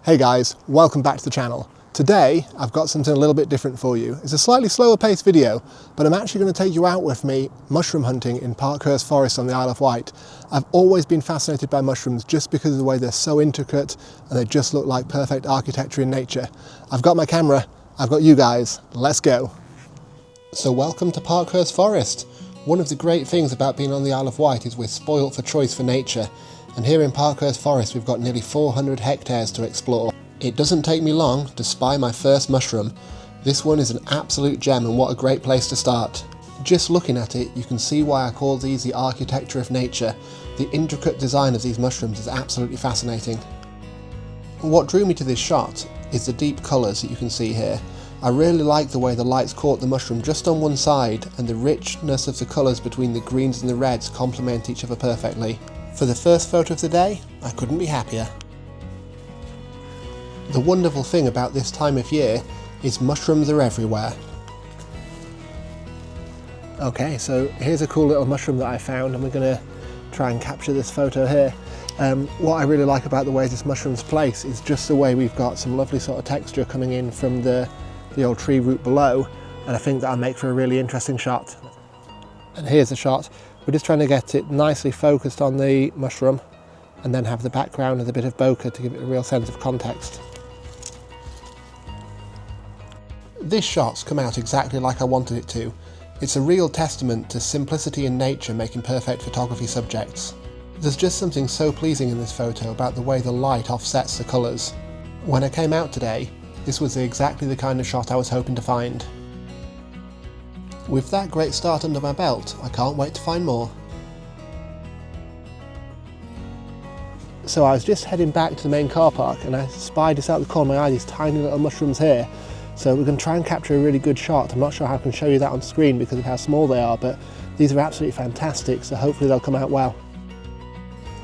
Hey guys, welcome back to the channel. Today I've got something a little bit different for you. It's a slightly slower paced video, but I'm actually going to take you out with me mushroom hunting in Parkhurst Forest on the Isle of Wight. I've always been fascinated by mushrooms just because of the way they're so intricate and they just look like perfect architecture in nature. I've got my camera, I've got you guys, let's go. So welcome to Parkhurst Forest. One of the great things about being on the Isle of Wight is we're spoilt for choice for nature. And here in Parkhurst Forest we've got nearly 400 hectares to explore. It doesn't take me long to spy my first mushroom. This one is an absolute gem and what a great place to start. Just looking at it you can see why I call these the architecture of nature. The intricate design of these mushrooms is absolutely fascinating. What drew me to this shot is the deep colours that you can see here. I really like the way the lights caught the mushroom just on one side and the richness of the colours between the greens and the reds complement each other perfectly. For the first photo of the day, I couldn't be happier. The wonderful thing about this time of year is mushrooms are everywhere. Okay, so here's a cool little mushroom that I found and we're going to try and capture this photo here. What I really like about the way this mushroom's placed is just the way we've got some lovely sort of texture coming in from the old tree root below, and I think that'll make for a really interesting shot. And here's the shot. We're just trying to get it nicely focused on the mushroom and then have the background with a bit of bokeh to give it a real sense of context. This shot's come out exactly like I wanted it to. It's a real testament to simplicity in nature making perfect photography subjects. There's just something so pleasing in this photo about the way the light offsets the colours. When I came out today, this was exactly the kind of shot I was hoping to find. With that great start under my belt, I can't wait to find more. So I was just heading back to the main car park and I spied just out the corner of my eye these tiny little mushrooms here. So we're going to try and capture a really good shot. I'm not sure how I can show you that on screen because of how small they are, but these are absolutely fantastic, so hopefully they'll come out well.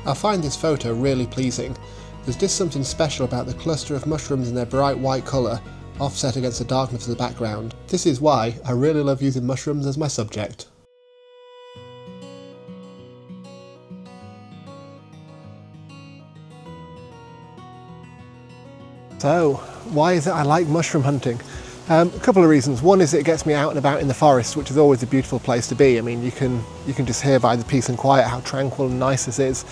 I find this photo really pleasing. There's just something special about the cluster of mushrooms and their bright white colour offset against the darkness of the background. This is why I really love using mushrooms as my subject. So, why is it I like mushroom hunting? A couple of reasons. One is it gets me out and about in the forest, which is always a beautiful place to be. I mean, you can just hear by the peace and quiet how tranquil and nice this is.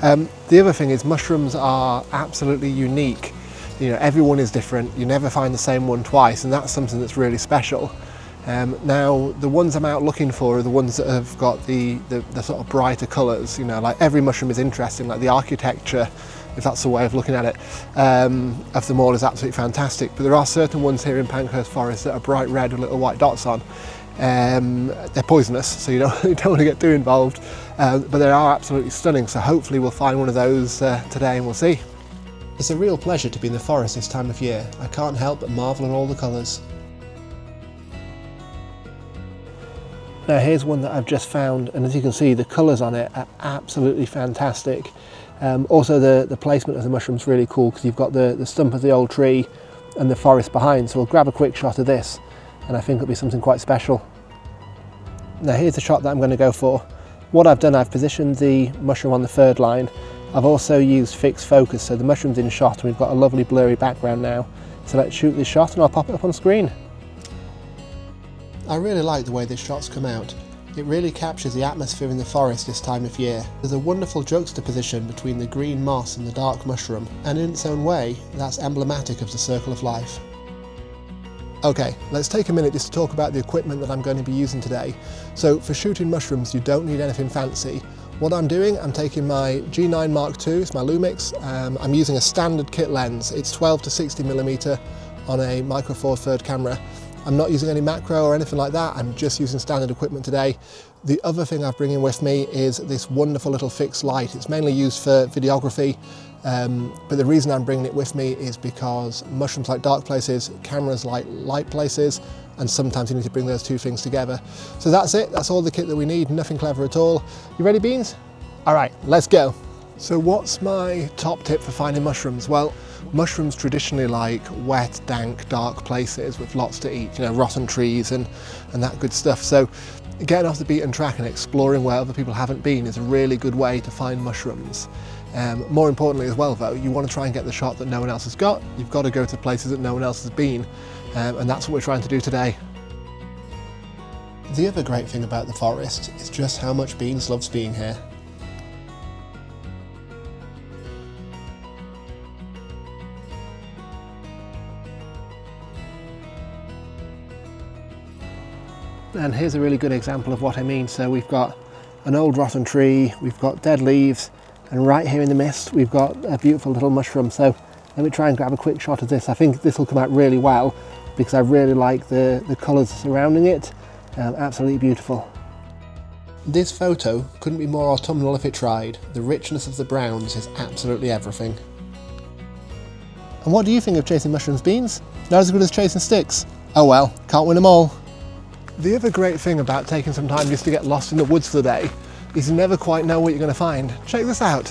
The other thing is mushrooms are absolutely unique. You know, everyone is different. You never find the same one twice, and that's something that's really special. Now, the ones I'm out looking for are the ones that have got the sort of brighter colours. You know, like every mushroom is interesting, like the architecture, if that's the way of looking at it, of them all is absolutely fantastic. But there are certain ones here in Parkhurst Forest that are bright red with little white dots on. They're poisonous, so you don't want to get too involved, but they are absolutely stunning, so hopefully we'll find one of those today and we'll see. It's a real pleasure to be in the forest this time of year. I can't help but marvel at all the colours. Now here's one that I've just found, and as you can see the colours on it are absolutely fantastic. Also the placement of the mushroom's really cool because you've got the stump of the old tree and the forest behind, so we'll grab a quick shot of this and I think it'll be something quite special. Now here's the shot that I'm going to go for. What I've done, I've positioned the mushroom on the third line. I've also used fixed focus, so the mushroom's in shot and we've got a lovely blurry background now. So let's shoot this shot and I'll pop it up on screen. I really like the way this shot's come out. It really captures the atmosphere in the forest this time of year. There's a wonderful juxtaposition between the green moss and the dark mushroom, and in its own way, that's emblematic of the circle of life. Okay, let's take a minute just to talk about the equipment that I'm going to be using today. So for shooting mushrooms you don't need anything fancy. What I'm doing, I'm taking my G9 Mark II, it's my Lumix. I'm using a standard kit lens. It's 12 to 60mm on a micro four third camera. I'm not using any macro or anything like that, I'm just using standard equipment today. The other thing I'm bringing with me is this wonderful little fixed light. It's mainly used for videography, but the reason I'm bringing it with me is because mushrooms like dark places, cameras like light places, and sometimes you need to bring those two things together. So that's it, that's all the kit that we need, nothing clever at all. You ready, Beans? All right, let's go. So what's my top tip for finding mushrooms? Well, mushrooms traditionally like wet, dank, dark places with lots to eat, you know, rotten trees and that good stuff. So getting off the beaten track and exploring where other people haven't been is a really good way to find mushrooms. More importantly as well though, you want to try and get the shot that no one else has got. You've got to go to places that no one else has been, and that's what we're trying to do today. The other great thing about the forest is just how much Beans loves being here. And here's a really good example of what I mean. So we've got an old rotten tree, we've got dead leaves, and right here in the mist we've got a beautiful little mushroom. So let me try and grab a quick shot of this. I think this will come out really well because I really like the colours surrounding it. Absolutely beautiful. This photo couldn't be more autumnal if it tried. The richness of the browns is absolutely everything. And what do you think of chasing mushrooms, Beans? Not as good as chasing sticks? Oh well, can't win them all. The other great thing about taking some time just to get lost in the woods for the day is you never quite know what you're going to find. Check this out.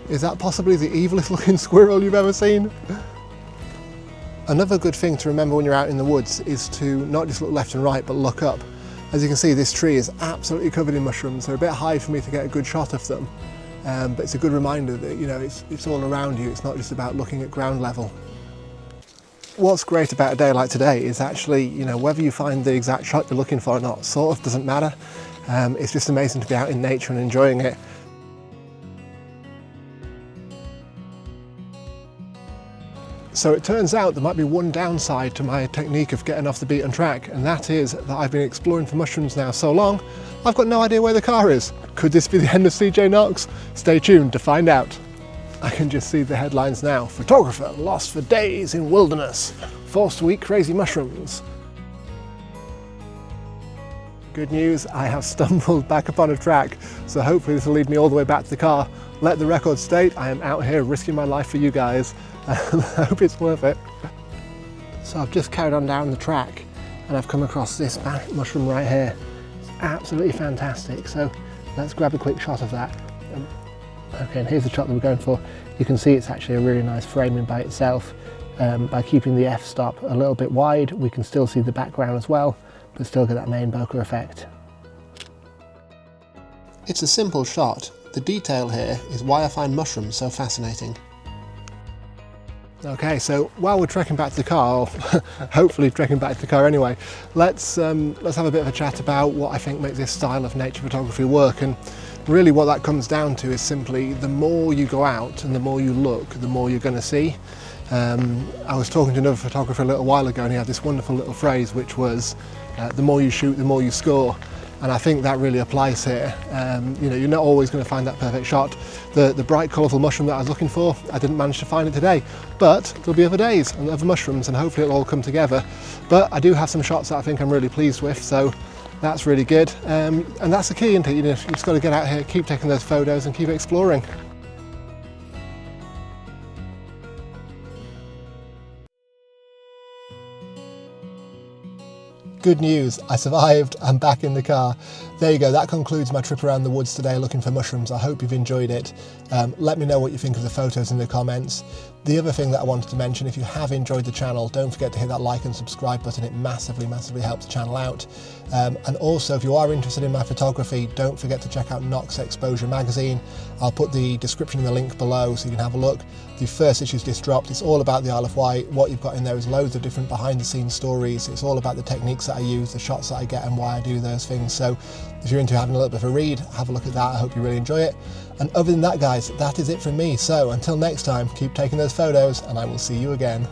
Is that possibly the evilest looking squirrel you've ever seen? Another good thing to remember when you're out in the woods is to not just look left and right but look up. As you can see, this tree is absolutely covered in mushrooms. They're a bit high for me to get a good shot of them. But it's a good reminder that, you know, it's all around you. It's not just about looking at ground level. What's great about a day like today is actually, you know, whether you find the exact shot you're looking for or not sort of doesn't matter. It's just amazing to be out in nature and enjoying it. So it turns out there might be one downside to my technique of getting off the beaten track, and that is that I've been exploring for mushrooms now so long, I've got no idea where the car is. Could this be the end of CJ Knox? Stay tuned to find out. I can just see the headlines now. Photographer lost for days in wilderness, forced to eat crazy mushrooms. Good news, I have stumbled back upon a track, so hopefully this will lead me all the way back to the car. Let the record state, I am out here risking my life for you guys. I hope it's worth it. So I've just carried on down the track and I've come across this mushroom right here. It's absolutely fantastic. So let's grab a quick shot of that. Okay, and here's the shot that we're going for. You can see it's actually a really nice framing by itself. By keeping the f-stop a little bit wide, we can still see the background as well, but still get that main bokeh effect. It's a simple shot. The detail here is why I find mushrooms so fascinating. Okay, so while we're trekking back to the car, or hopefully trekking back to the car anyway, let's have a bit of a chat about what I think makes this style of nature photography work. And really what that comes down to is simply the more you go out and the more you look, the more you're going to see. I was talking to another photographer a little while ago and he had this wonderful little phrase which was, the more you shoot, the more you score. And I think that really applies here. You know, you're not always going to find that perfect shot. The bright, colourful mushroom that I was looking for, I didn't manage to find it today. But there'll be other days and other mushrooms, and hopefully it'll all come together. But I do have some shots that I think I'm really pleased with, so that's really good. And that's the key, isn't it? You know, you've just got to get out here, keep taking those photos, and keep exploring. Good news, I survived, I'm back in the car. There you go, that concludes my trip around the woods today looking for mushrooms. I hope you've enjoyed it. Let me know what you think of the photos in the comments. The other thing that I wanted to mention, if you have enjoyed the channel, don't forget to hit that like and subscribe button. It massively, massively helps the channel out. And also, if you are interested in my photography, don't forget to check out Knox Exposure magazine. I'll put the description in the link below so you can have a look. The first issue's just dropped. It's all about the Isle of Wight. What you've got in there is loads of different behind the scenes stories. It's all about the techniques that I use, the shots that I get, and why I do those things. So if you're into having a little bit of a read, have a look at that. I hope you really enjoy it. And other than that, guys, that is it from me. So until next time, keep taking those photos and I will see you again.